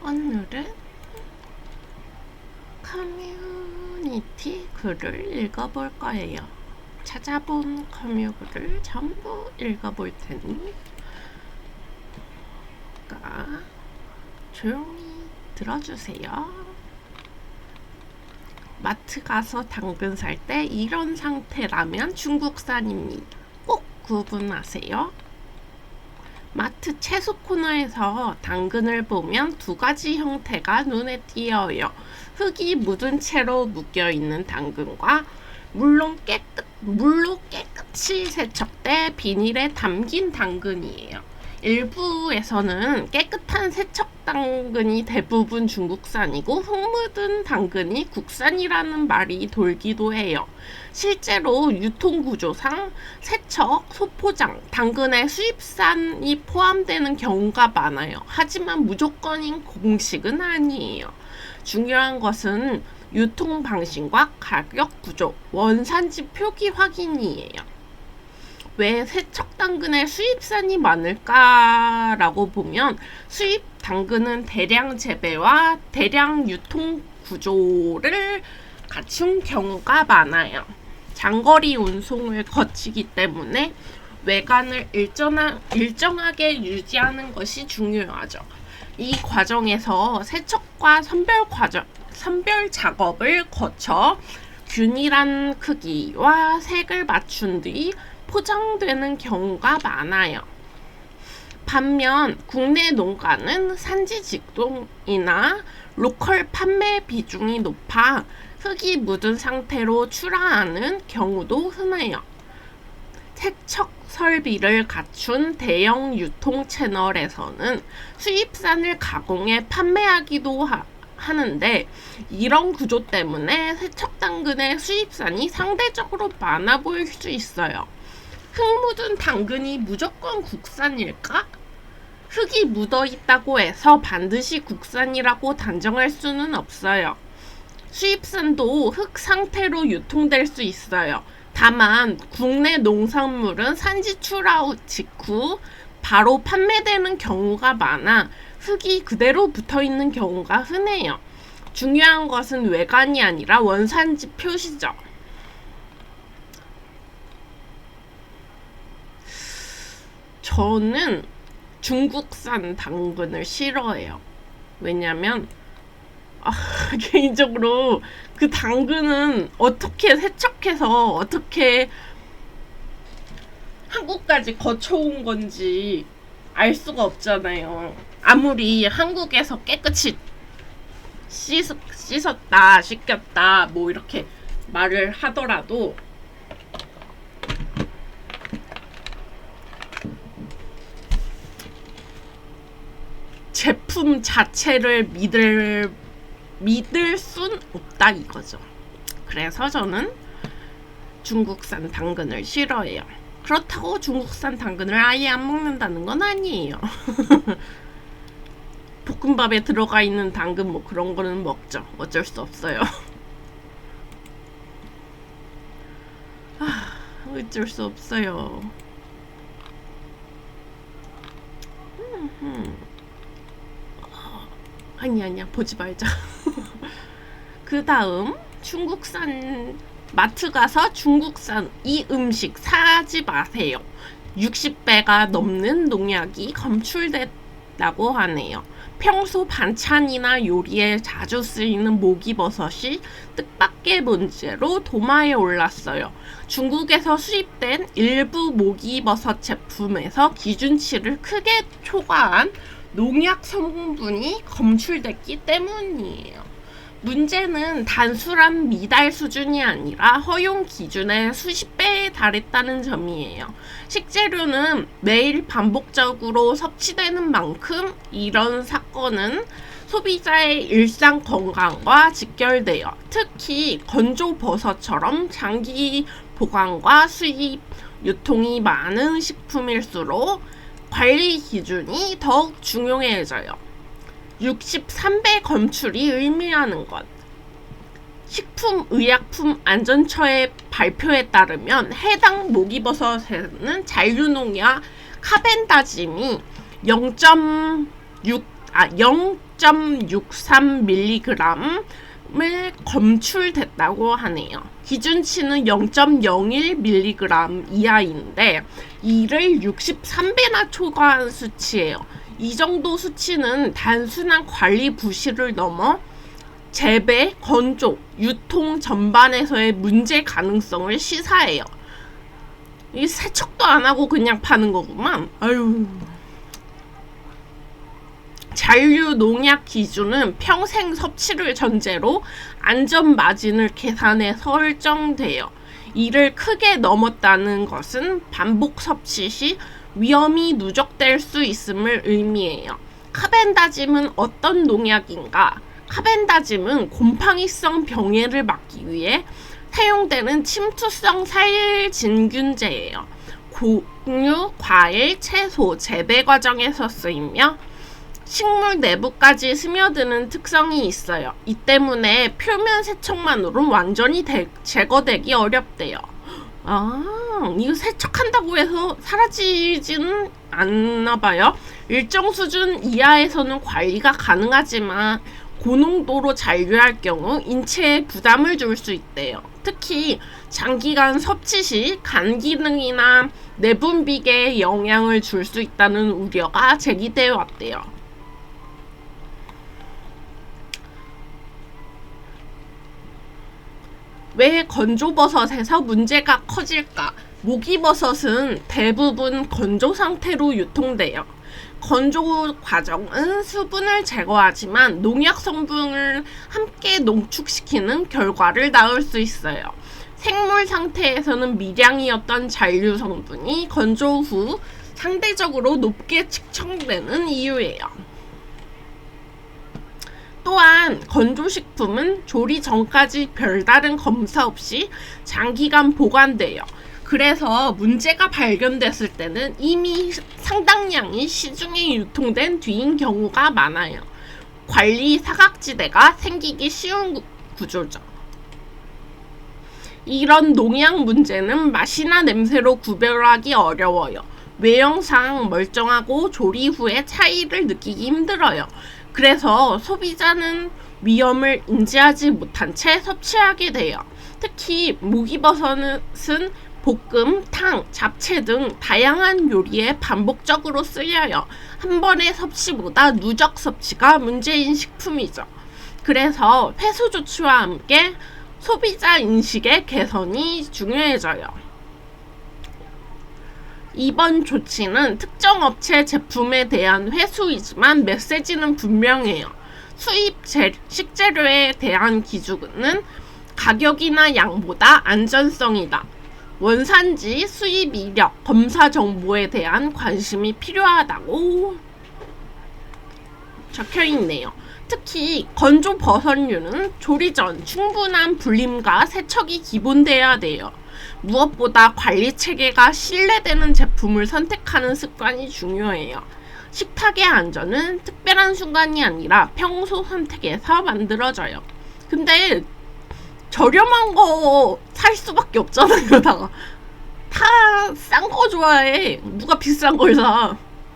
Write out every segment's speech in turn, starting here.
오늘은 커뮤니티 글을 읽어볼 거예요. 찾아본 커뮤글을 전부 읽어볼 테니 조용히 들어주세요. 마트 가서 당근 살 때 이런 상태라면 중국산입니다. 꼭 구분하세요. 마트 채소 코너에서 당근을 보면 두 가지 형태가 눈에 띄어요. 흙이 묻은 채로 묶여있는 당근과 물로 깨끗이 세척돼 비닐에 담긴 당근이에요. 일부에서는 깨끗한 세척 당근이 대부분 중국산이고 흙 묻은 당근이 국산이라는 말이 돌기도 해요. 실제로 유통구조상 세척, 소포장, 당근의 수입산이 포함되는 경우가 많아요. 하지만 무조건인 공식은 아니에요. 중요한 것은 유통 방식과 가격 구조, 원산지 표기 확인이에요. 왜 세척 당근에 수입산이 많을까라고 보면 수입 당근은 대량 재배와 대량 유통 구조를 갖춘 경우가 많아요. 장거리 운송을 거치기 때문에 외관을 일정하게 유지하는 것이 중요하죠. 이 과정에서 세척과 선별 작업을 거쳐 균일한 크기와 색을 맞춘 뒤 포장되는 경우가 많아요. 반면 국내 농가는 산지 직송이나 로컬 판매 비중이 높아 흙이 묻은 상태로 출하하는 경우도 흔해요. 세척 설비를 갖춘 대형 유통 채널에서는 수입산을 가공해 판매하기도 하는데 이런 구조 때문에 세척 당근의 수입산이 상대적으로 많아 보일 수 있어요. 흙 묻은 당근이 무조건 국산일까? 흙이 묻어 있다고 해서 반드시 국산이라고 단정할 수는 없어요. 수입산도 흙 상태로 유통될 수 있어요. 다만 국내 농산물은 산지 출하 직후 바로 판매되는 경우가 많아 흙이 그대로 붙어 있는 경우가 흔해요. 중요한 것은 외관이 아니라 원산지 표시죠. 저는 중국산 당근을 싫어해요. 왜냐면 개인적으로 그 당근은 어떻게 세척해서 어떻게 한국까지 거쳐온 건지 알 수가 없잖아요. 아무리 한국에서 깨끗이 씻었다, 씻겼다, 뭐 이렇게 말을 하더라도 제품 자체를 믿을 순 없다 이거죠. 그래서 저는 중국산 당근을 싫어해요. 그렇다고 중국산 당근을 아예 안 먹는다는 건 아니에요. 볶음밥에 들어가 있는 당근 뭐 그런 거는 먹죠. 어쩔 수 없어요. 어쩔 수 없어요. 아니야 보지 말자. 그 다음 중국산 마트 가서 중국산 이 음식 사지 마세요. 60배가 넘는 농약이 검출됐다고 하네요. 평소 반찬이나 요리에 자주 쓰이는 목이버섯이 뜻밖의 문제로 도마에 올랐어요. 중국에서 수입된 일부 목이버섯 제품에서 기준치를 크게 초과한 농약 성분이 검출됐기 때문이에요. 문제는 단순한 미달 수준이 아니라 허용 기준의 수십 배에 달했다는 점이에요. 식재료는 매일 반복적으로 섭취되는 만큼 이런 사건은 소비자의 일상 건강과 직결돼요. 특히 건조버섯처럼 장기 보관과 수입, 유통이 많은 식품일수록 관리 기준이 더욱 중요해져요. 63배 검출이 의미하는 것. 식품의약품안전처의 발표에 따르면 해당 목이버섯에는 잔류농약 카벤다짐이 0.6 0.63mg을 검출됐다고 하네요. 기준치는 0.01mg 이하인데 이를 63배나 초과한 수치예요. 이 정도 수치는 단순한 관리 부실을 넘어 재배, 건조, 유통 전반에서의 문제 가능성을 시사해요. 이 세척도 안 하고 그냥 파는 거구만. 아유. 잔류 농약 기준은 평생 섭취를 전제로 안전 마진을 계산해 설정돼요. 이를 크게 넘었다는 것은 반복 섭취 시 위험이 누적될 수 있음을 의미해요. 카벤다짐은 어떤 농약인가? 카벤다짐은 곰팡이성 병해를 막기 위해 사용되는 침투성 살진균제예요. 곡류, 과일, 채소, 재배 과정에서 쓰이며 식물 내부까지 스며드는 특성이 있어요. 이 때문에 표면 세척만으로는 완전히 제거되기 어렵대요. 이거 세척한다고 해서 사라지지는 않나봐요. 일정 수준 이하에서는 관리가 가능하지만 고농도로 잔류할 경우 인체에 부담을 줄 수 있대요. 특히 장기간 섭취 시 간 기능이나 내분비계에 영향을 줄 수 있다는 우려가 제기되어 왔대요. 왜 건조버섯에서 문제가 커질까? 모기버섯은 대부분 건조 상태로 유통돼요. 건조 과정은 수분을 제거하지만 농약 성분을 함께 농축시키는 결과를 낳을 수 있어요. 생물 상태에서는 미량이었던 잔류 성분이 건조 후 상대적으로 높게 측정되는 이유예요. 또한 건조식품은 조리 전까지 별다른 검사 없이 장기간 보관돼요. 그래서 문제가 발견됐을 때는 이미 상당량이 시중에 유통된 뒤인 경우가 많아요. 관리 사각지대가 생기기 쉬운 구조죠. 이런 농약 문제는 맛이나 냄새로 구별하기 어려워요. 외형상 멀쩡하고 조리 후에 차이를 느끼기 힘들어요. 그래서 소비자는 위험을 인지하지 못한 채 섭취하게 돼요. 특히 모기버섯은 볶음, 탕, 잡채 등 다양한 요리에 반복적으로 쓰여요. 한 번의 섭취보다 누적 섭취가 문제인 식품이죠. 그래서 회수 조치와 함께 소비자 인식의 개선이 중요해져요. 이번 조치는 특정 업체 제품에 대한 회수이지만 메시지는 분명해요. 수입 식재료에 대한 기준은 가격이나 양보다 안전성이다. 원산지, 수입 이력, 검사 정보에 대한 관심이 필요하다고 적혀있네요. 특히 건조 버섯류는 조리 전 충분한 불림과 세척이 기본되어야 돼요. 무엇보다 관리 체계가 신뢰되는 제품을 선택하는 습관이 중요해요. 식탁의 안전은 특별한 순간이 아니라 평소 선택에서 만들어져요. 근데 저렴한 거 살 수밖에 없잖아요. 다 싼 거 좋아해. 누가 비싼 걸 사.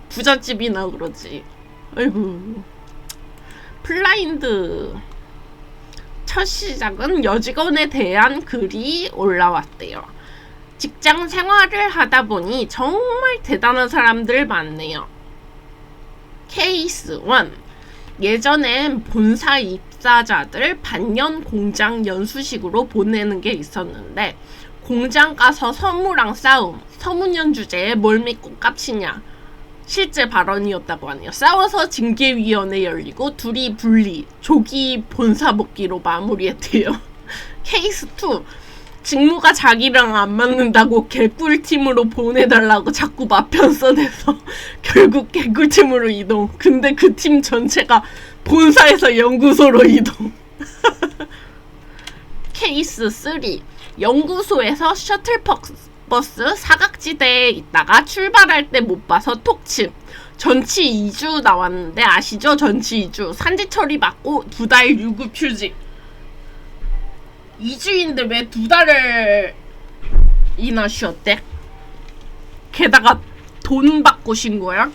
부잣집이나 그러지. 아이고. 플라인드 첫 시작은 여직원에 대한 글이 올라왔대요. 직장 생활을 하다 보니 정말 대단한 사람들 많네요. 케이스 1. 예전엔 본사 입사자들 반년 공장 연수식으로 보내는 게 있었는데 공장 가서 서무랑 싸움, 서문연 주제에 뭘 믿고 깝치냐. 실제 발언이었다고 하네요. 싸워서 징계위원회 열리고 둘이 분리, 조기 본사 복귀로 마무리했대요. 케이스 2. 직무가 자기랑 안 맞는다고 개꿀팀으로 보내달라고 자꾸 맞편선해서 결국 개꿀팀으로 이동. 근데 그 팀 전체가 본사에서 연구소로 이동. 케이스 3. 연구소에서 셔틀버스 사각지대에 있다가 출발할 때 못 봐서 톡침. 전치 2주 나왔는데 아시죠? 전치 2주. 산지 처리 받고 2달 유급 휴직. 2주인데 왜 2달이나 쉬었대? 게다가 돈 받고 쉰 거야?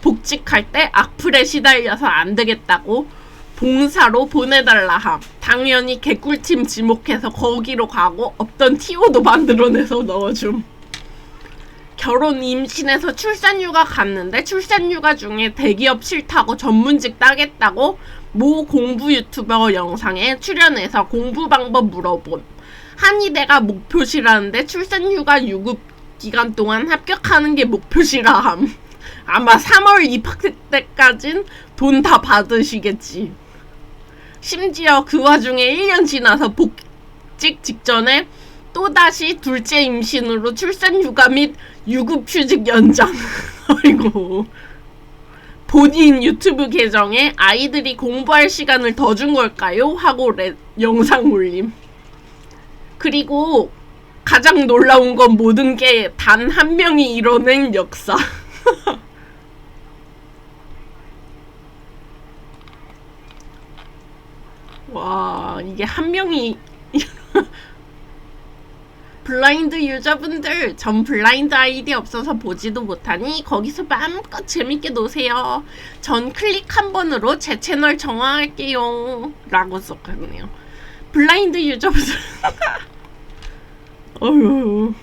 복직할 때 악플에 시달려서 안 되겠다고 봉사로 보내달라 함. 당연히 개꿀팀 지목해서 거기로 가고 없던 TO도 만들어내서 넣어줌. 결혼 임신해서 출산휴가 갔는데 출산휴가 중에 대기업 싫다고 전문직 따겠다고 모 공부 유튜버 영상에 출연해서 공부 방법 물어봄. 한의대가 목표시라는데 출산휴가 유급 기간 동안 합격하는 게 목표시라 함. 아마 3월 입학 때까진 돈 다 받으시겠지. 심지어 그 와중에 1년 지나서 복직 직전에 또다시 둘째 임신으로 출산휴가 및 유급휴직 연장. 아이고. 본인 유튜브 계정에 아이들이 공부할 시간을 더 준 걸까요? 하고 영상 올림. 그리고 가장 놀라운 건 모든 게 단 한 명이 이뤄낸 역사. 와, 이게 한 명이 블라인드 유저분들, 전 블라인드 아이디 없어서 보지도 못하니 거기서 마음껏 재밌게 노세요. 전 클릭 한 번으로 제 채널 정화할게요 라고 썼거든요. 블라인드 유저분들 어휴.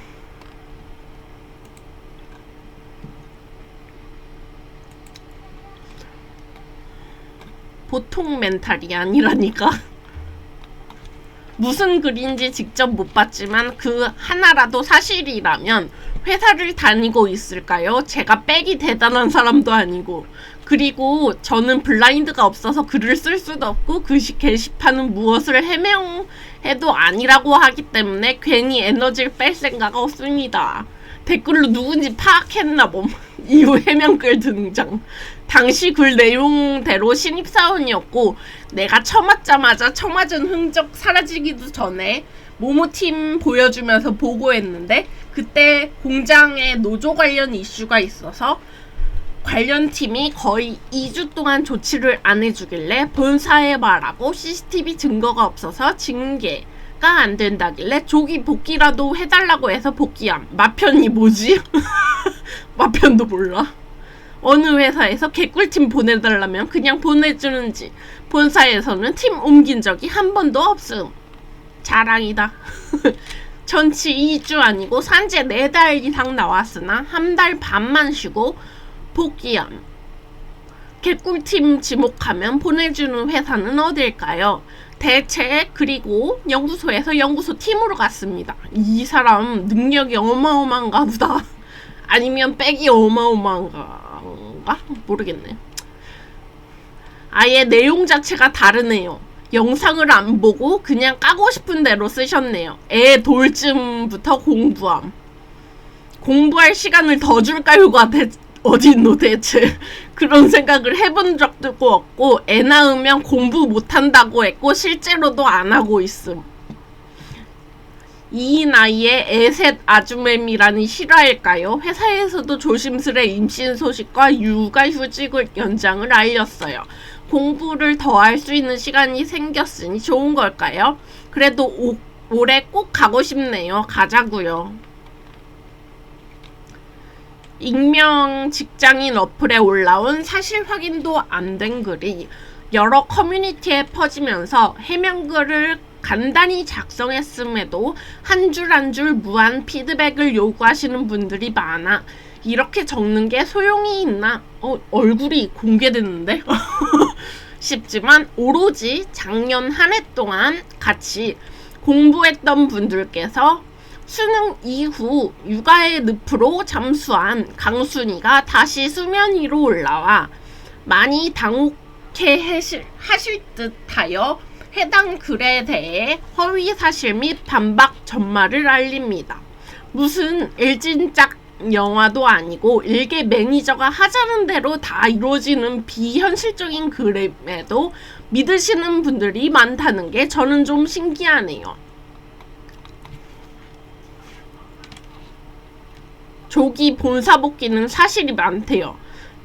보통 멘탈이 아니라니까. 무슨 글인지 직접 못 봤지만 그 하나라도 사실이라면 회사를 다니고 있을까요? 제가 빽이 대단한 사람도 아니고. 그리고 저는 블라인드가 없어서 글을 쓸 수도 없고 그 게시판은 무엇을 해명해도 아니라고 하기 때문에 괜히 에너지를 뺄 생각 없습니다. 댓글로 누군지 파악했나 봄. 이후 해명글 등장. 당시 글 내용대로 신입사원이었고 내가 처맞자마자 처맞은 흔적 사라지기도 전에 모모팀 보여주면서 보고했는데 그때 공장에 노조 관련 이슈가 있어서 관련 팀이 거의 2주 동안 조치를 안 해주길래 본사에 말하고 CCTV 증거가 없어서 징계가 안 된다길래 조기 복귀라도 해달라고 해서 복귀함. 마편이 뭐지? 마편도 몰라. 어느 회사에서 개꿀팀 보내달라면 그냥 보내주는지 본사에서는 팀 옮긴 적이 한 번도 없음. 자랑이다. 전치 2주 아니고 산재 4달 이상 나왔으나 한 달 반만 쉬고 복귀함. 개꿀팀 지목하면 보내주는 회사는 어딜까요? 대체 그리고 연구소에서 연구소 팀으로 갔습니다. 이 사람 능력이 어마어마한가 보다. 아니면 빽이 어마어마한가 모르겠네. 아예 내용 자체가 다르네요. 영상을 안 보고 그냥 까고 싶은 대로 쓰셨네요. 애 돌쯤부터 공부함. 공부할 시간을 더 줄까요가 어딨노 대체. 그런 생각을 해본 적도 없고 애 낳으면 공부 못한다고 했고 실제로도 안 하고 있음. 이 나이에 애셋 아주매미라니 실화일까요? 회사에서도 조심스레 임신 소식과 육아휴직을 연장을 알렸어요. 공부를 더 할 수 있는 시간이 생겼으니 좋은 걸까요? 그래도 올해 꼭 가고 싶네요. 가자고요. 익명 직장인 어플에 올라온 사실 확인도 안 된 글이 여러 커뮤니티에 퍼지면서 해명글을 간단히 작성했음에도 한 줄 한 줄 무한 피드백을 요구하시는 분들이 많아 이렇게 적는 게 소용이 있나? 얼굴이 공개됐는데? 싶지만 오로지 작년 한 해 동안 같이 공부했던 분들께서 수능 이후 육아의 늪으로 잠수한 강순이가 다시 수면 위로 올라와 많이 당혹해 하실 듯하여 해당 글에 대해 허위 사실 및 반박 전말을 알립니다. 무슨 일진작 영화도 아니고 일개 매니저가 하자는 대로 다 이루어지는 비현실적인 글임에도 믿으시는 분들이 많다는 게 저는 좀 신기하네요. 조기 본사 복귀는 사실이 많대요.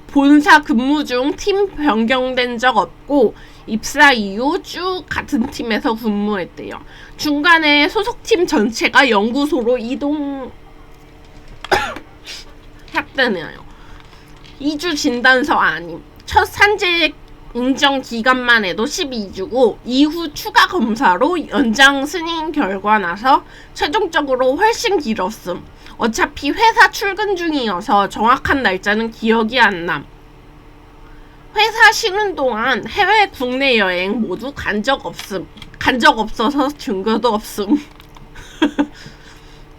본사 근무 중 팀 변경된 적 없고 입사 이후 쭉 같은 팀에서 근무했대요. 중간에 소속팀 전체가 연구소로 이동 했대네요. 2주 진단서 아님. 첫 산재 인정 기간만 해도 12주고 이후 추가 검사로 연장 승인 결과 나서 최종적으로 훨씬 길었음. 어차피 회사 출근 중이어서 정확한 날짜는 기억이 안 남. 회사 쉬는 동안 해외 국내 여행 모두 간 적 없음. 간 적 없어서 증거도 없음.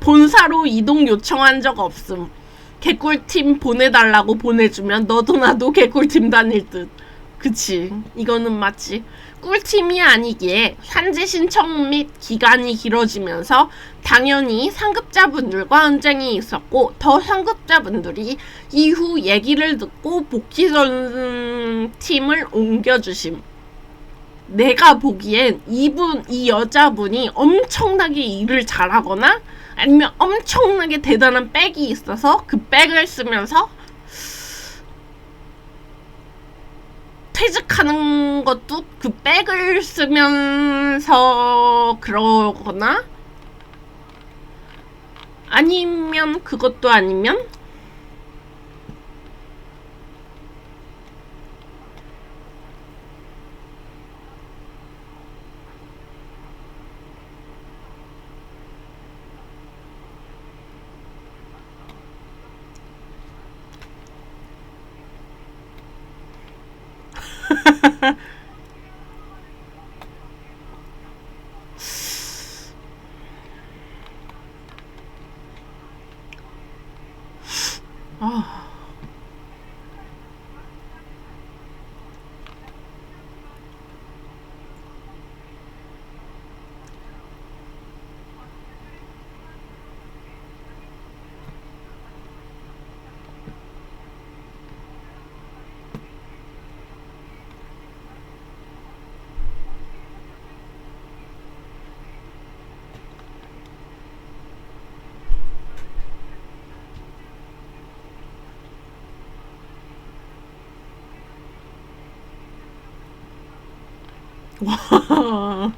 본사로 이동 요청한 적 없음. 개꿀팀 보내달라고 보내주면 너도 나도 개꿀팀 다닐 듯. 그치, 이거는 맞지. 꿀팀이 아니기에 산재 신청 및 기간이 길어지면서 당연히 상급자분들과 언쟁이 있었고, 더 상급자분들이 이후 얘기를 듣고 복귀 전 팀을 옮겨주심. 내가 보기엔 이 여자분이 엄청나게 일을 잘하거나 아니면 엄청나게 대단한 백이 있어서 그 백을 쓰면서 퇴직하는 것도 그 백을 쓰면서 그러거나 아니면 그것도 아니면 아... 와...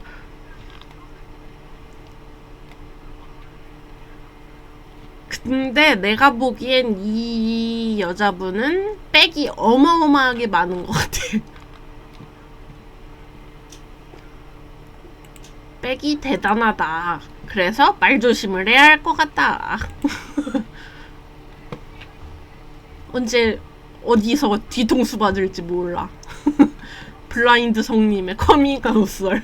근데 내가 보기엔 이 여자분은 백이 어마어마하게 많은 것 같아. 백이 대단하다. 그래서 말조심을 해야 할 것 같다. 언제 어디서 뒤통수 받을지 몰라. 블라인드 성님의 커밍아웃설.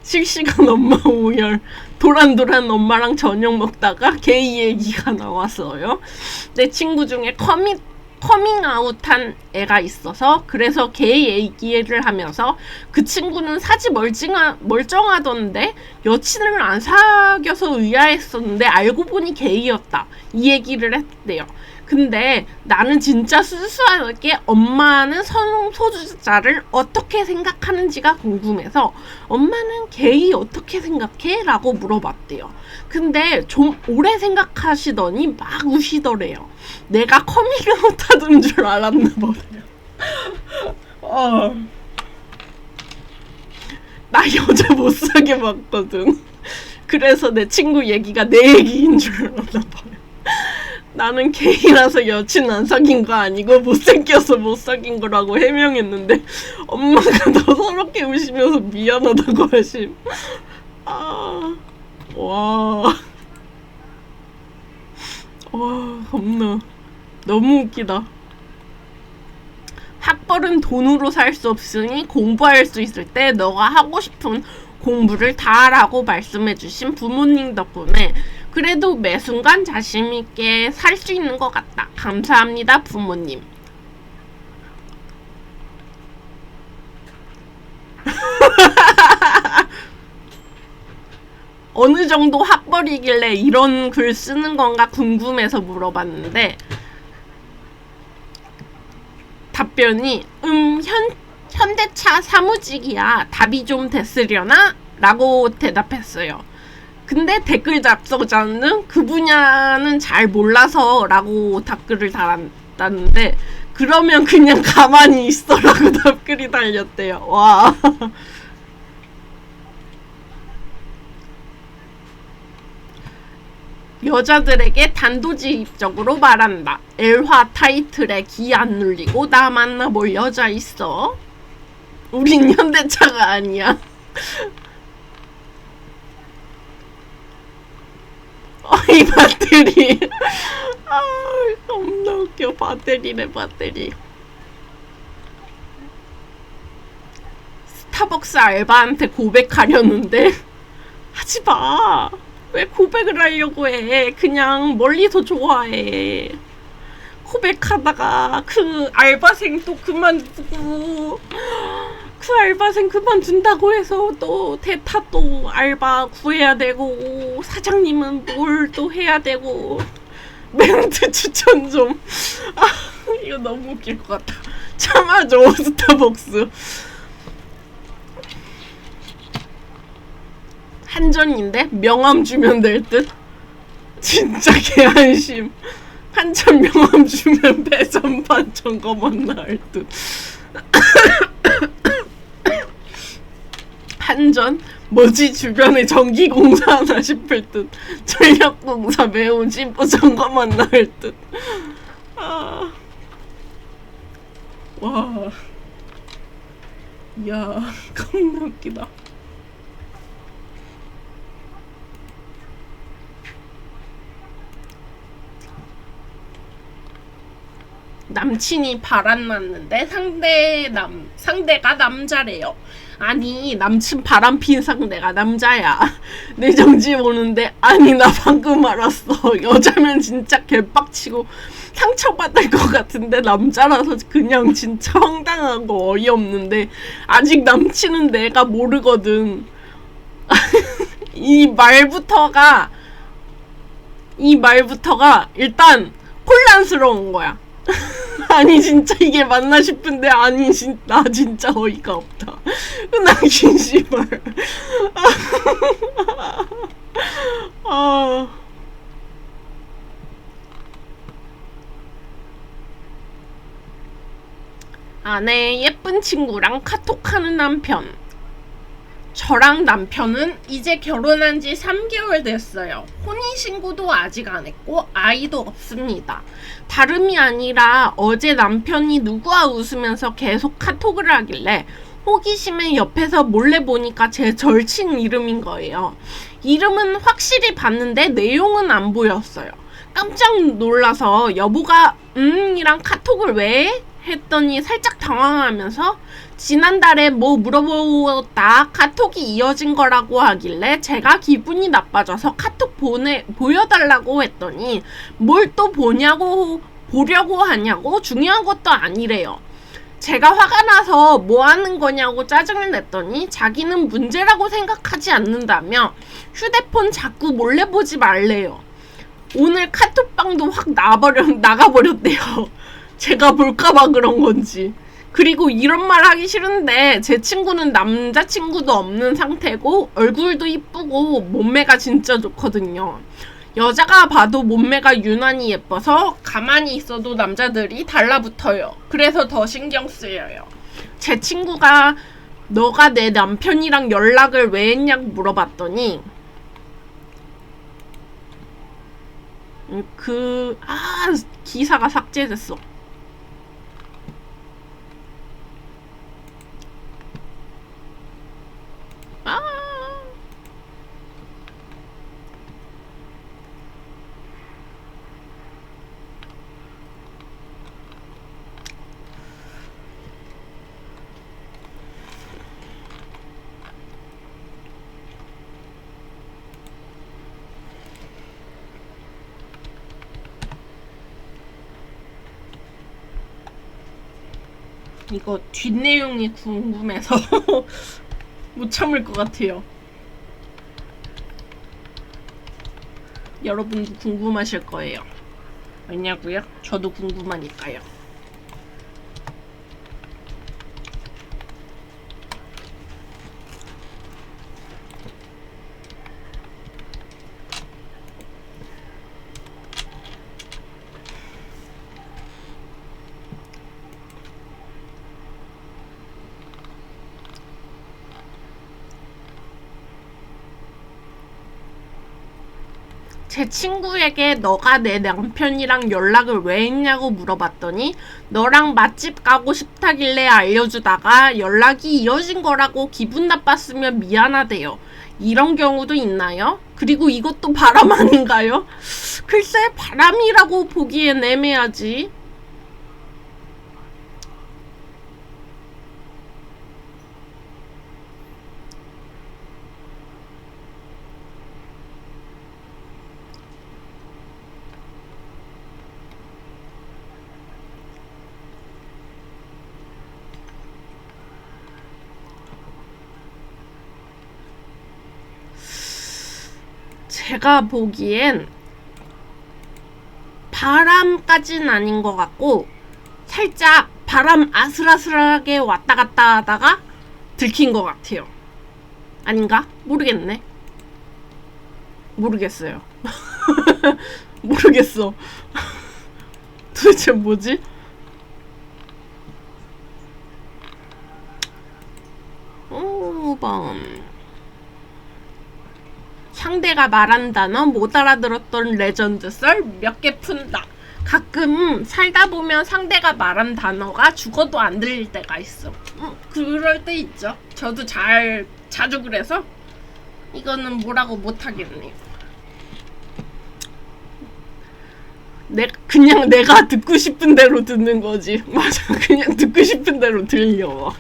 실시간 엄마 오열. 도란도란 엄마랑 저녁 먹다가 게이 얘기가 나왔어요. 내 친구 중에 커밍아웃한 애가 있어서 그래서 게이 얘기를 하면서 그 친구는 사지 멀쩡하던데 여친을 안 사귀어서 의아했었는데 알고 보니 게이였다. 이 얘기를 했대요. 근데 나는 진짜 순수하게 엄마는 성소수자를 어떻게 생각하는지가 궁금해서 엄마는 게이 어떻게 생각해? 라고 물어봤대요. 근데 좀 오래 생각하시더니 막 우시더래요. 내가 커밍아웃 하던 줄 알았나 보네요. 나 여자 못 사게 봤거든. 그래서 내 친구 얘기가 내 얘기인 줄 알았나 봐요. 나는 게이라서 여친 안 사귄 거 아니고 못생겨서 못 사귄 거라고 해명했는데 엄마가 더 서럽게 우시면서 미안하다고 하심. 와, 겁나 너무 웃기다. 학벌은 돈으로 살 수 없으니 공부할 수 있을 때 너가 하고 싶은 공부를 다 하라고 말씀해주신 부모님 덕분에 그래도 매 순간 자신있게 살 수 있는 것 같다. 감사합니다, 부모님. 어느 정도 학벌이길래 이런 글 쓰는 건가 궁금해서 물어봤는데 답변이 현대차 사무직이야. 답이 좀 됐으려나? 라고 대답했어요. 근데 댓글 작성자는 그 분야는 잘 몰라서 라고 답글을 달았다는데 그러면 그냥 가만히 있어라고 답글이 달렸대요. 와. 여자들에게 단도직입적으로 말한다. 엘화 타이틀에 기 안 눌리고 나 만나볼 여자 있어? 우린 현대차가 아니야. 이 배터리. 아, 겁나 웃겨. 배터리네, 배터리. 스타벅스 알바한테 고백하려는데 하지 마. 왜 고백을 하려고 해? 그냥 멀리서 좋아해. 고백하다가 그 알바생 또 그만두고, 그 알바생 그만둔다고 해서 또 대타 또 알바 구해야 되고, 사장님은 뭘 또 해야 되고. 멘트 추천 좀. 아, 이거 너무 웃길 것 같아. 참아줘, 스타벅스. 한전인데 명함 주면 될 듯. 진짜 개안심. 한전 명함 주면 배선반 점검만 나을 듯. 한전 뭐지 주변에 전기공사 하나 싶을 듯. 전력공사 매운 찜포 점검만 나을 듯. 아, 와, 야, 겁나 웃기다. 남친이 바람났는데 상대가 남자래요. 아니, 남친 바람핀 상대가 남자야. 내 정지 오는데, 아니 나 방금 알았어. 여자면 진짜 개빡치고 상처받을 것 같은데 남자라서 그냥 진짜 황당하고 어이없는데 아직 남친은 내가 모르거든. 이 말부터가 일단 혼란스러운 거야. 아니 진짜 이게 맞나 싶은데 아니 나 진짜 어이가 없다. 나긴 씨발. 아. 아내 예쁜 친구랑 카톡하는 남편. 저랑 남편은 이제 결혼한 지 3개월 됐어요. 혼인신고도 아직 안 했고 아이도 없습니다. 다름이 아니라 어제 남편이 누구와 웃으면서 계속 카톡을 하길래 호기심에 옆에서 몰래 보니까 제 절친 이름인 거예요. 이름은 확실히 봤는데 내용은 안 보였어요. 깜짝 놀라서 여보가 이랑 카톡을 왜 해? 했더니 살짝 당황하면서 지난달에 뭐 물어보다 카톡이 이어진 거라고 하길래 제가 기분이 나빠져서 카톡 보여달라고 했더니 뭘 또 보려고 하냐고. 중요한 것도 아니래요. 제가 화가 나서 뭐 하는 거냐고 짜증을 냈더니 자기는 문제라고 생각하지 않는다며 휴대폰 자꾸 몰래 보지 말래요. 오늘 카톡방도 확 나가버렸대요. 제가 볼까봐 그런 건지. 그리고 이런 말 하기 싫은데 제 친구는 남자친구도 없는 상태고 얼굴도 이쁘고 몸매가 진짜 좋거든요. 여자가 봐도 몸매가 유난히 예뻐서 가만히 있어도 남자들이 달라붙어요. 그래서 더 신경 쓰여요. 제 친구가 너가 내 남편이랑 연락을 왜 했냐고 물어봤더니 기사가 삭제됐어. 이거 뒷내용이 궁금해서 못 참을 것 같아요. 여러분도 궁금하실 거예요. 왜냐고요? 저도 궁금하니까요. 제 친구에게 너가 내 남편이랑 연락을 왜 했냐고 물어봤더니 너랑 맛집 가고 싶다길래 알려주다가 연락이 이어진 거라고 기분 나빴으면 미안하대요. 이런 경우도 있나요? 그리고 이것도 바람 아닌가요? 글쎄, 바람이라고 보기엔 애매하지. 제가 보기엔 바람까진 아닌 것 같고 살짝 바람 아슬아슬하게 왔다 갔다 하다가 들킨 것 같아요. 아닌가? 모르겠네. 모르겠어요. 모르겠어. 도대체 뭐지? 상대가 말한 단어 못 알아들었던 레전드 썰 몇 개 푼다. 가끔 살다 보면 상대가 말한 단어가 죽어도 안 들릴 때가 있어. 그럴 때 있죠. 저도 자주 그래서 이거는 뭐라고 못 하겠네요. 그냥 내가 듣고 싶은 대로 듣는 거지. 맞아. 그냥 듣고 싶은 대로 들려.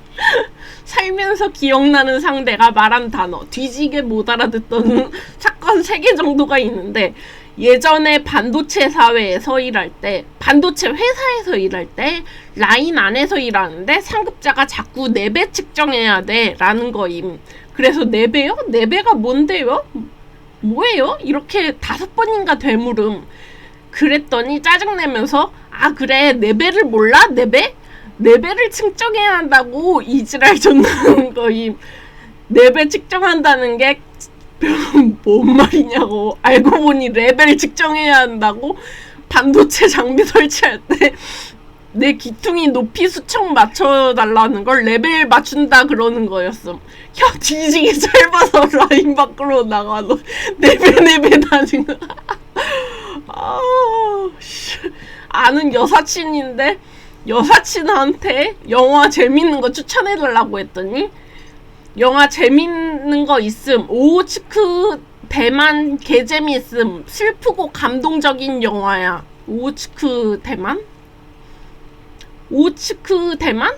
살면서 기억나는 상대가 말한 단어 뒤지게 못 알아듣던 사건 3개 정도가 있는데, 예전에 반도체 사회에서 일할 때, 반도체 회사에서 일할 때 라인 안에서 일하는데 상급자가 자꾸 4배 측정해야 돼 라는 거임. 그래서 4배요? 4배가 뭔데요? 뭐예요? 이렇게 5번인가 되물음. 그랬더니 짜증내면서 아 그래 4배를 몰라? 4배? 4배를 측정해야 한다고 이지랄 줬는 거임. 4배 측정한다는 게 뭔 말이냐고. 알고 보니 레벨 측정해야 한다고. 반도체 장비 설치할 때 내 기퉁이 높이 수청 맞춰달라는 걸 레벨 맞춘다 그러는 거였음. 혀 뒤지게 짧아서 라인 밖으로 나가서 4배 다진 거. 아는 여사친인데 여사친한테 영화 재밌는 거 추천해달라고 했더니 영화 재밌는 거 있음. 오호츠크 대만 개 재밌음. 슬프고 감동적인 영화야. 오호츠크 대만? 오호츠크 대만?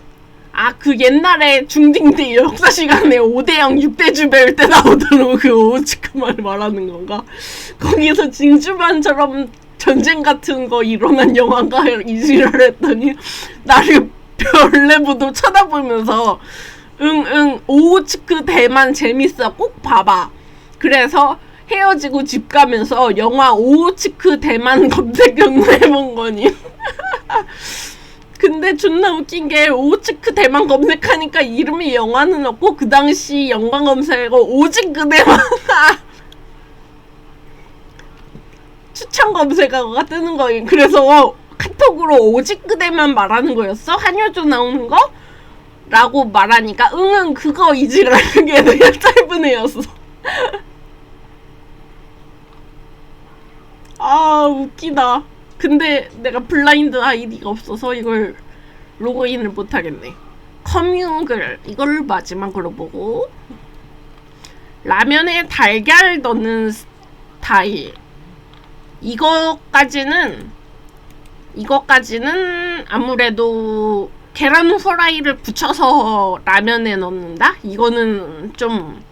아, 그 옛날에 중딩대 역사 시간에 5대0 6대주 배울 때 나오던 그 오호츠크만 말하는 건가? 거기서 징주만처럼 전쟁 같은 거 일어난 영화가 이지랄 했더니 나를 별내부도 쳐다보면서 응 오호츠크 대만 재밌어 꼭 봐봐. 그래서 헤어지고 집 가면서 영화 오호츠크 대만 검색 연구해본 거니. 근데 존나 웃긴 게 오호츠크 대만 검색하니까 이름이 영화는 없고 그 당시 연관 검색어 오직 그대만 추천 검색어가 뜨는 거예요. 그래서 카톡으로 오직 그대만 말하는 거였어? 한효주 나오는 거? 라고 말하니까 응응 그거 이지랄. 그게 되게 짧은 애였어. 아 웃기다. 근데 내가 블라인드 아이디가 없어서 이걸 로그인을 못하겠네. 커뮤글 이걸 마지막으로 보고, 라면에 달걀 넣는 스타일. 이거까지는 아무래도 계란 후라이를 붙여서 라면에 넣는다? 이거는 좀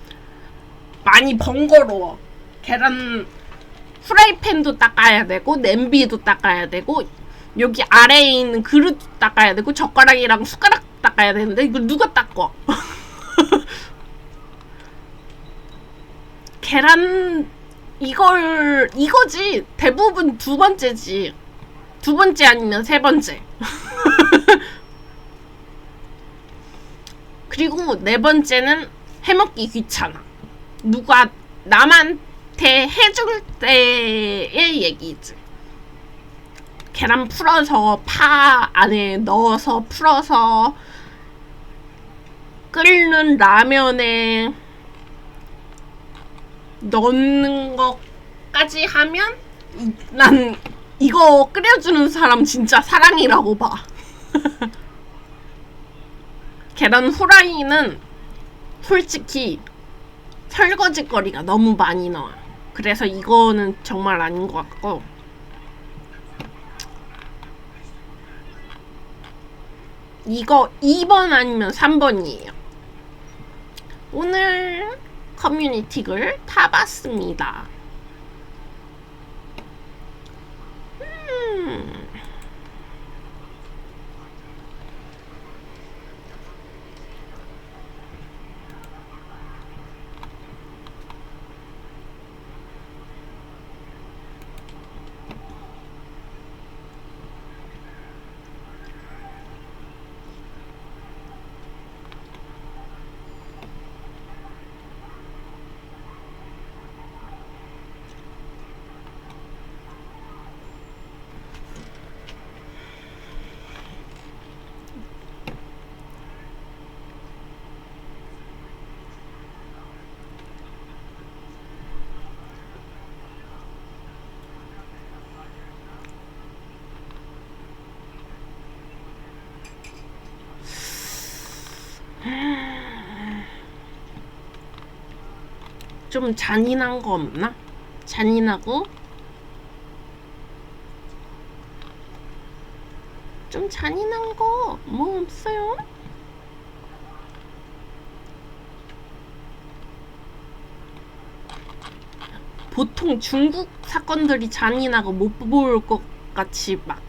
많이 번거로워. 계란 프라이팬도 닦아야 되고 냄비도 닦아야 되고 여기 아래에 있는 그릇도 닦아야 되고 젓가락이랑 숟가락 닦아야 되는데 이걸 누가 닦어? 계란 이거지. 대부분 2번째지. 2번째 아니면 3번째. 그리고 4번째는 해먹기 귀찮아. 누가 남한테 해줄 때의 얘기지. 계란 풀어서 파 안에 넣어서 풀어서 끓는 라면에 넣는 것 이렇게까지 하면 난 이거 끓여주는 사람 진짜 사랑이라고 봐. 계란 후라이는 솔직히 설거지 거리가 너무 많이 나와. 그래서 이거는 정말 아닌 것 같고, 이거 2번 아니면 3번이에요. 오늘 커뮤니티를 타봤습니다. 좀 잔인한 거 없나? 잔인하고 좀 잔인한 거 뭐 없어요? 보통 중국 사건들이 잔인하고 못 볼 것 같이 막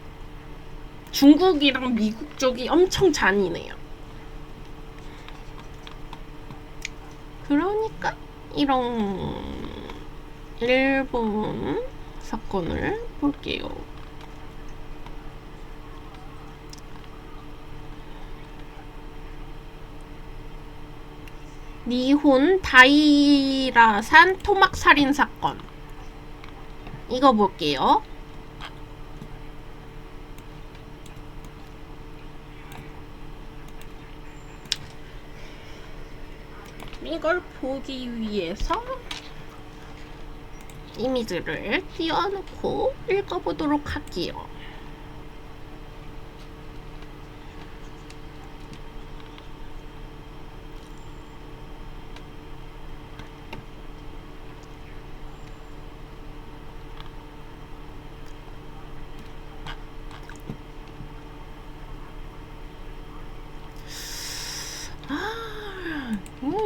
중국이랑 미국 쪽이 엄청 잔인해요. 그러니까 이런 일본 사건을 볼게요. 니혼 다이라산 토막 살인 사건. 이거 볼게요. 이걸 보기 위해서 이미지를 띄워놓고 읽어보도록 할게요.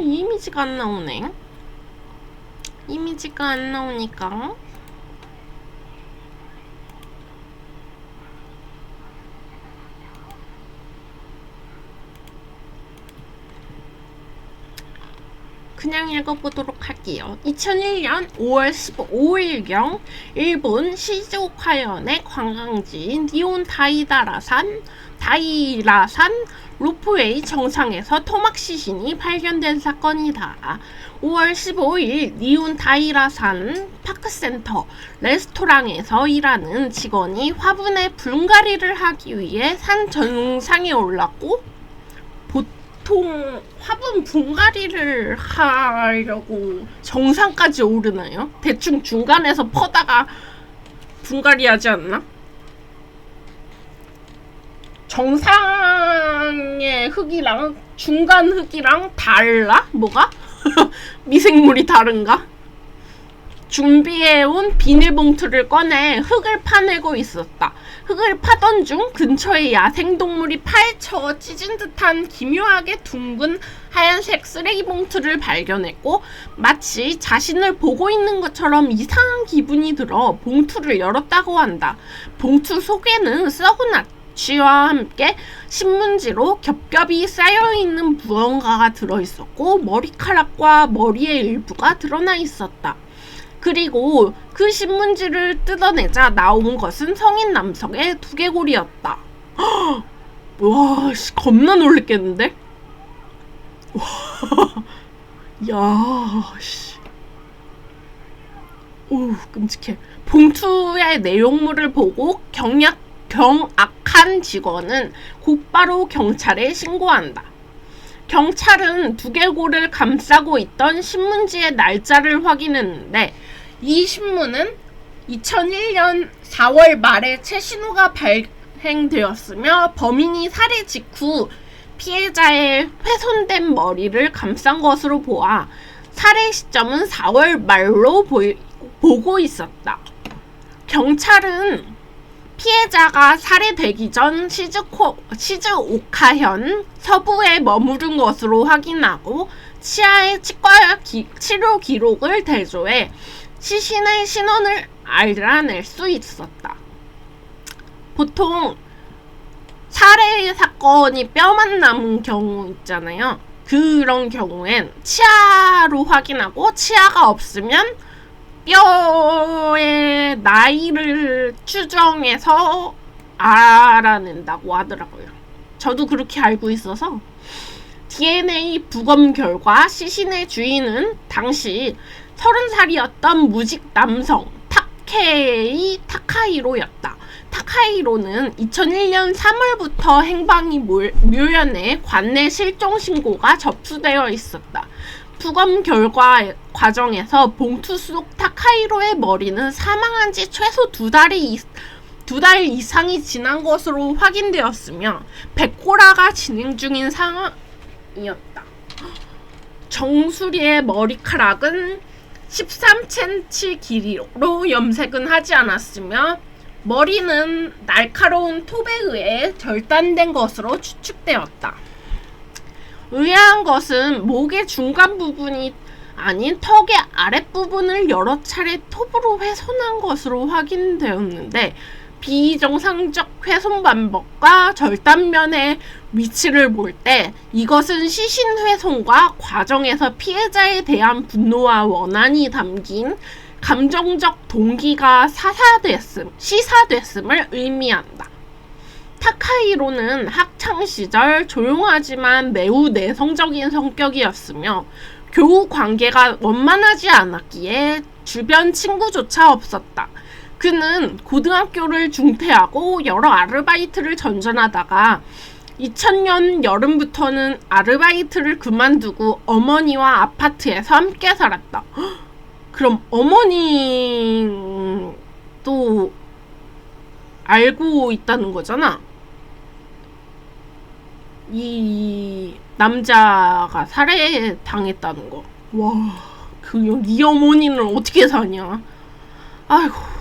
이미지가 안 나오네. 이미지가 안 나오니까 그냥 읽어보도록 할게요. 2001년 5월 15일경 일본 시즈오카현의 관광지인 니혼 다이라산 로프웨이 정상에서 토막 시신이 발견된 사건이다. 5월 15일 니혼 다이라산 파크센터 레스토랑에서 일하는 직원이 화분에 불가리를 하기 위해 산 정상에 올랐고, 보통 화분 분갈이를 하려고 정상까지 오르나요? 대충 중간에서 퍼다가 분갈이 하지 않나? 정상의 흙이랑 중간 흙이랑 달라? 뭐가? 미생물이 다른가? 준비해온 비닐봉투를 꺼내 흙을 파내고 있었다. 흙을 파던 중 근처에 야생동물이 파헤쳐 찢은 듯한 기묘하게 둥근 하얀색 쓰레기 봉투를 발견했고, 마치 자신을 보고 있는 것처럼 이상한 기분이 들어 봉투를 열었다고 한다. 봉투 속에는 썩은 악취와 함께 신문지로 겹겹이 쌓여있는 무언가가 들어있었고, 머리카락과 머리의 일부가 드러나 있었다. 그리고 그 신문지를 뜯어내자 나온 것은 성인 남성의 두개골이었다. 와, 씨, 겁나 놀랬겠는데? 와, 야, 씨. 오, 끔찍해. 봉투의 내용물을 보고 경악한 직원은 곧바로 경찰에 신고한다. 경찰은 두개골을 감싸고 있던 신문지의 날짜를 확인했는데 이 신문은 2001년 4월 말에 최신호가 발행되었으며 범인이 살해 직후 피해자의 훼손된 머리를 감싼 것으로 보아 살해 시점은 4월 말로 보고 있었다. 경찰은 피해자가 살해되기 전 시즈오카현 서부에 머무른 것으로 확인하고 치아의 치과 치료 기록을 대조해 시신의 신원을 알아낼 수 있었다. 보통 살해 사건이 뼈만 남은 경우 있잖아요. 그런 경우엔 치아로 확인하고 치아가 없으면 뼈의 나이를 추정해서 알아낸다고 하더라고요. 저도 그렇게 알고 있어서 DNA 부검 결과 시신의 주인은 당시 30살이었던 무직 남성 타케이 타카히로였다. 타카히로는 2001년 3월부터 행방이 묘연해 관내 실종 신고가 접수되어 있었다. 부검 결과 과정에서 봉투 속 타카히로의 머리는 사망한 지 최소 2달 이상이 지난 것으로 확인되었으며 백호라가 진행 중인 상황이었다. 정수리의 머리카락은 13cm 길이로 염색은 하지 않았으며 머리는 날카로운 톱에 의해 절단된 것으로 추측되었다. 의아한 것은 목의 중간 부분이 아닌 턱의 아랫부분을 여러 차례 톱으로 훼손한 것으로 확인되었는데 비정상적 훼손 방법과 절단면의 위치를 볼 때 이것은 시신 훼손과 과정에서 피해자에 대한 분노와 원한이 담긴 감정적 동기가 시사됐음을 의미한다. 타카히로는 학창시절 조용하지만 매우 내성적인 성격이었으며 교우 관계가 원만하지 않았기에 주변 친구조차 없었다. 그는 고등학교를 중퇴하고 여러 아르바이트를 전전하다가 2000년 여름부터는 아르바이트를 그만두고 어머니와 아파트에서 함께 살았다. 그럼 어머니도 알고 있다는 거잖아. 이 남자가 살해당했다는 거. 와, 네 어머니는 어떻게 사냐? 아이고.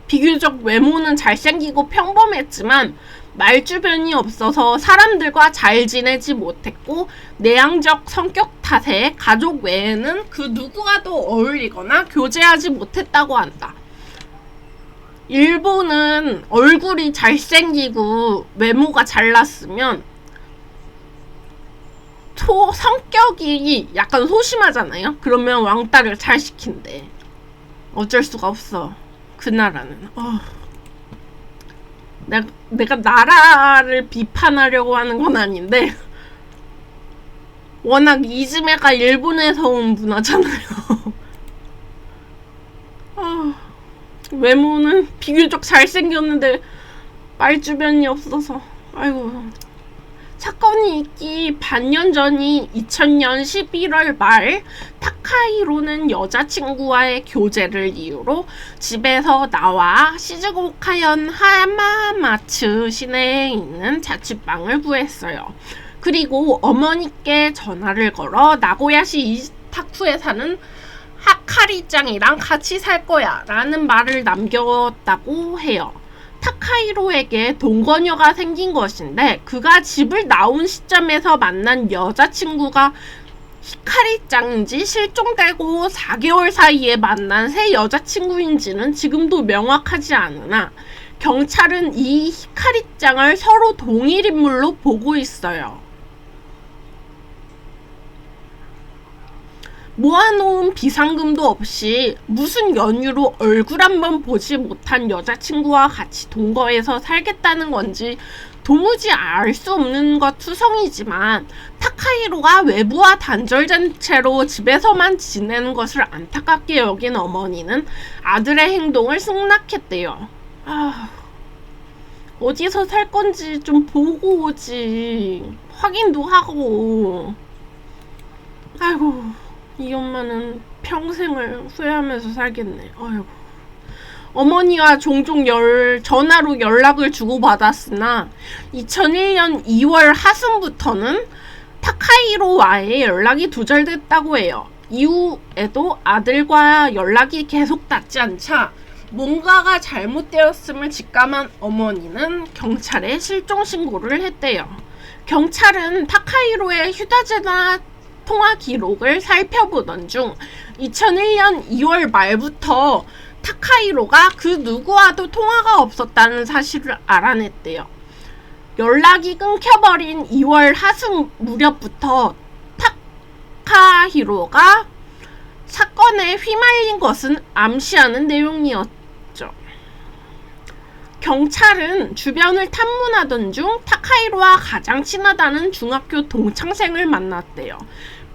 비교적 외모는 잘생기고 평범했지만 말주변이 없어서 사람들과 잘 지내지 못했고 내향적 성격 탓에 가족 외에는 그 누구와도 어울리거나 교제하지 못했다고 한다. 일본은 얼굴이 잘생기고 외모가 잘났으면 성격이 약간 소심하잖아요. 그러면 왕따를 잘 시킨대. 어쩔 수가 없어. 그 나라는. 내가 나라를 비판하려고 하는 건 아닌데 워낙 이즈메가 일본에서 온 문화잖아요. 외모는 비교적 잘생겼는데 말주변이 없어서. 아이고. 사건이 있기 반년 전인 2000년 11월 말 타카히로는 여자친구와의 교제를 이유로 집에서 나와 시즈오카현 하마마츠 시내에 있는 자취방을 구했어요. 그리고 어머니께 전화를 걸어 나고야시 이타쿠에 사는 하카리짱이랑 같이 살 거야 라는 말을 남겼다고 해요. 타카히로에게 동거녀가 생긴 것인데 그가 집을 나온 시점에서 만난 여자친구가 히카리짱인지 실종되고 4개월 사이에 만난 새 여자친구인지는 지금도 명확하지 않으나 경찰은 이 히카리짱을 서로 동일 인물로 보고 있어요. 모아놓은 비상금도 없이 무슨 연유로 얼굴 한번 보지 못한 여자친구와 같이 동거해서 살겠다는 건지 도무지 알 수 없는 것 투성이지만 타카히로가 외부와 단절된 채로 집에서만 지내는 것을 안타깝게 여긴 어머니는 아들의 행동을 승낙했대요. 어디서 살 건지 좀 보고 오지. 확인도 하고. 아이고. 이 엄마는 평생을 후회하면서 살겠네. 아이고. 어머니와 종종 전화로 연락을 주고받았으나 2001년 2월 하순부터는 타카히로와의 연락이 두절됐다고 해요. 이후에도 아들과 연락이 계속 닿지 않자 뭔가가 잘못되었음을 직감한 어머니는 경찰에 실종 신고를 했대요. 경찰은 타카히로의 휴대전화 통화 기록을 살펴보던 중 2001년 2월 말부터 타카히로가 그 누구와도 통화가 없었다는 사실을 알아냈대요. 연락이 끊겨버린 2월 하순 무렵부터 타카히로가 사건에 휘말린 것은 암시하는 내용이었죠. 경찰은 주변을 탐문하던 중 타카히로와 가장 친하다는 중학교 동창생을 만났대요.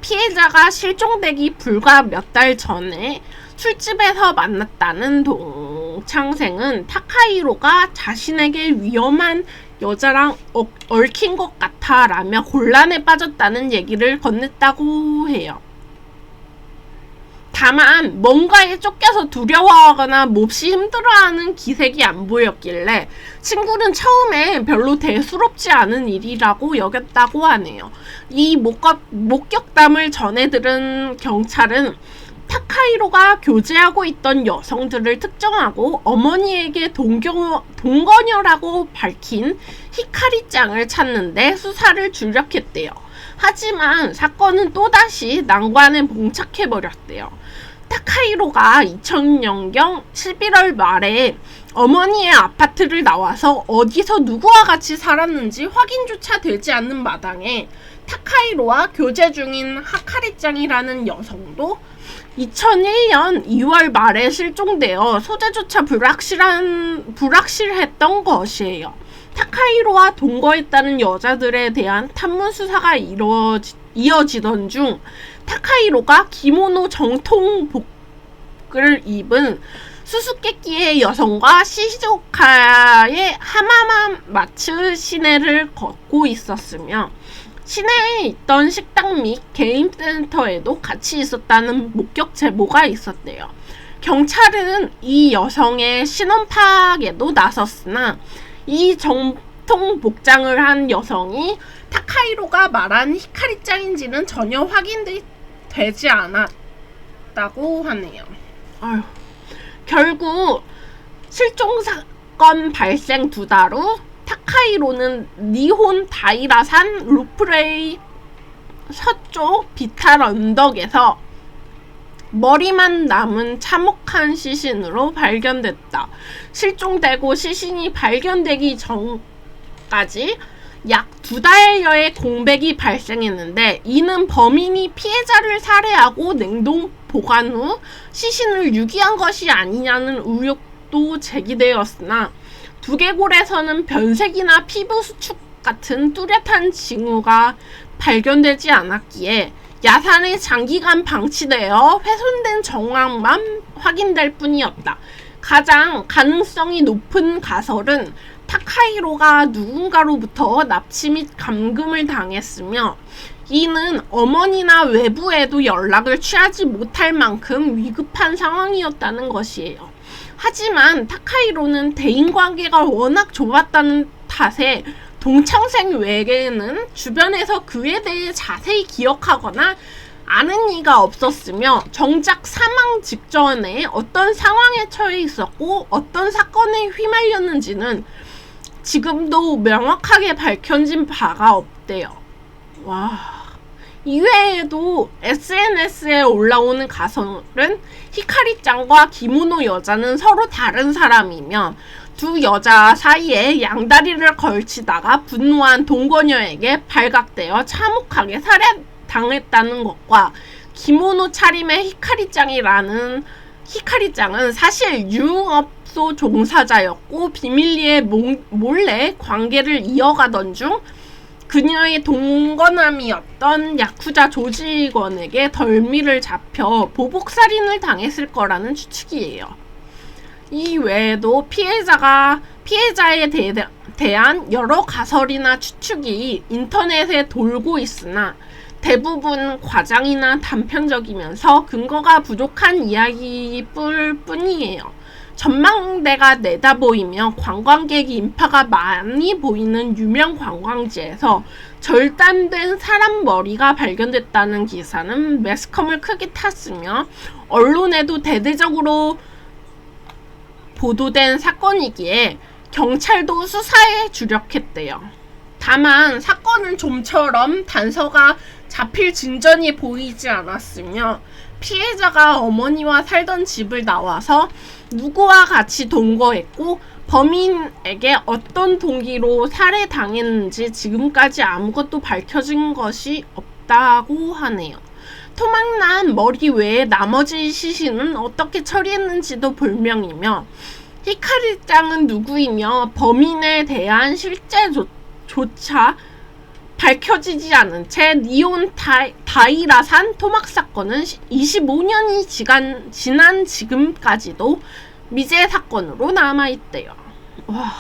피해자가 실종되기 불과 몇 달 전에 술집에서 만났다는 동창생은 타카히로가 자신에게 위험한 여자랑 얽힌 것 같아 라며 곤란에 빠졌다는 얘기를 건넸다고 해요. 다만 뭔가에 쫓겨서 두려워하거나 몹시 힘들어하는 기색이 안 보였길래 친구는 처음에 별로 대수롭지 않은 일이라고 여겼다고 하네요. 이 목격담을 전해 들은 경찰은 타카히로가 교제하고 있던 여성들을 특정하고 어머니에게 동거녀라고 밝힌 히카리짱을 찾는데 수사를 주력했대요. 하지만 사건은 또다시 난관에 봉착해버렸대요. 타카히로가 2000년경 11월 말에 어머니의 아파트를 나와서 어디서 누구와 같이 살았는지 확인조차 되지 않는 마당에 타카히로와 교제 중인 하카리짱이라는 여성도 2001년 2월 말에 실종되어 소재조차 불확실했던 것이에요. 타카히로와 동거했다는 여자들에 대한 탐문 수사가 이어지던 중 타카히로가 기모노 정통복을 입은 수수께끼의 여성과 시즈오카의 하마마마츠 시내를 걷고 있었으며 시내에 있던 식당 및 게임센터에도 같이 있었다는 목격 제보가 있었대요. 경찰은 이 여성의 신원 파악에도 나섰으나 이 정통 복장을 한 여성이 타카히로가 말한 히카리짱인지는 전혀 확인되지 않았다고 하네요. 아휴. 결국 실종 사건 발생 2달 후 타카히로는 니혼 다이라산 루프레이 서쪽 비탈 언덕에서 머리만 남은 참혹한 시신으로 발견됐다. 실종되고 시신이 발견되기 전까지 약 2달여의 공백이 발생했는데 이는 범인이 피해자를 살해하고 냉동 보관 후 시신을 유기한 것이 아니냐는 의혹도 제기되었으나 두개골에서는 변색이나 피부 수축 같은 뚜렷한 징후가 발견되지 않았기에 야산에 장기간 방치되어 훼손된 정황만 확인될 뿐이었다. 가장 가능성이 높은 가설은 타카히로가 누군가로부터 납치 및 감금을 당했으며 이는 어머니나 외부에도 연락을 취하지 못할 만큼 위급한 상황이었다는 것이에요. 하지만 타카히로는 대인관계가 워낙 좁았다는 탓에 동창생 외에는 주변에서 그에 대해 자세히 기억하거나 아는 이가 없었으며 정작 사망 직전에 어떤 상황에 처해 있었고 어떤 사건에 휘말렸는지는 지금도 명확하게 밝혀진 바가 없대요. 와... 이외에도 SNS에 올라오는 가설은 히카리짱과 기모노 여자는 서로 다른 사람이며 두 여자 사이에 양다리를 걸치다가 분노한 동거녀에게 발각되어 참혹하게 살해당했다는 것과 기모노 차림의 히카리짱은 사실 유흥업소 종사자였고 비밀리에 몰래 관계를 이어가던 중 그녀의 동거남이었던 야쿠자 조직원에게 덜미를 잡혀 보복살인을 당했을 거라는 추측이에요. 이 외에도 피해자에 대한 여러 가설이나 추측이 인터넷에 돌고 있으나 대부분 과장이나 단편적이면서 근거가 부족한 이야기일 뿐이에요. 전망대가 내다보이며 관광객 인파가 많이 보이는 유명 관광지에서 절단된 사람 머리가 발견됐다는 기사는 매스컴을 크게 탔으며 언론에도 대대적으로 보도된 사건이기에 경찰도 수사에 주력했대요. 다만 사건은 좀처럼 단서가 잡힐 진전이 보이지 않았으며 피해자가 어머니와 살던 집을 나와서 누구와 같이 동거했고 범인에게 어떤 동기로 살해당했는지 지금까지 아무것도 밝혀진 것이 없다고 하네요. 토막난 머리 외에 나머지 시신은 어떻게 처리했는지도 불명이며 히카리짱은 누구이며 범인에 대한 실제조차 밝혀지지 않은 채 니온 다이라산 토막 사건은 25년이 지난 지금까지도 미제 사건으로 남아있대요. 와.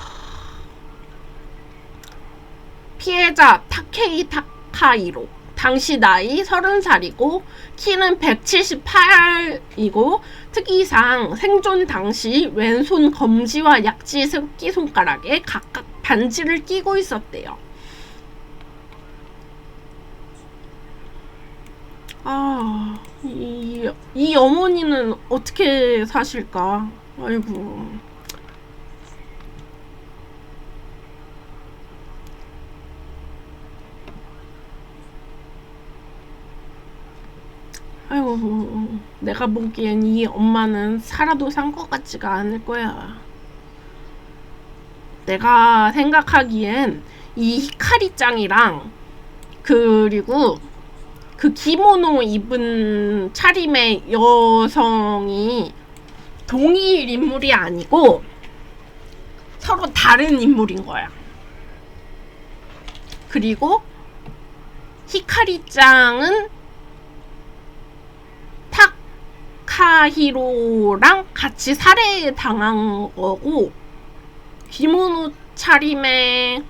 피해자 타케이 타카이로, 당시 나이 30살이고 키는 178이고 특이상 생존 당시 왼손 검지와 약지 새끼손가락에 각각 반지를 끼고 있었대요. 이 어머니는 어떻게 사실까? 아이고. 아이고, 내가 보기엔 이 엄마는 살아도 산 것 같지가 않을 거야. 내가 생각하기엔 이 히카리짱이랑 그리고 그 기모노 입은 차림의 여성이 동일 인물이 아니고 서로 다른 인물인 거야. 그리고 히카리짱은 타카히로랑 같이 살해당한 거고 기모노 차림의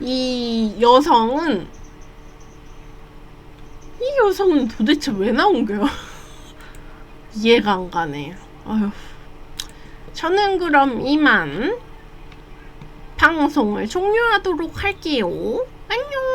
이 여성은 도대체 왜 나온 거야? 이해가 안 가네. 아휴. 저는 그럼 이만 방송을 종료하도록 할게요. 안녕.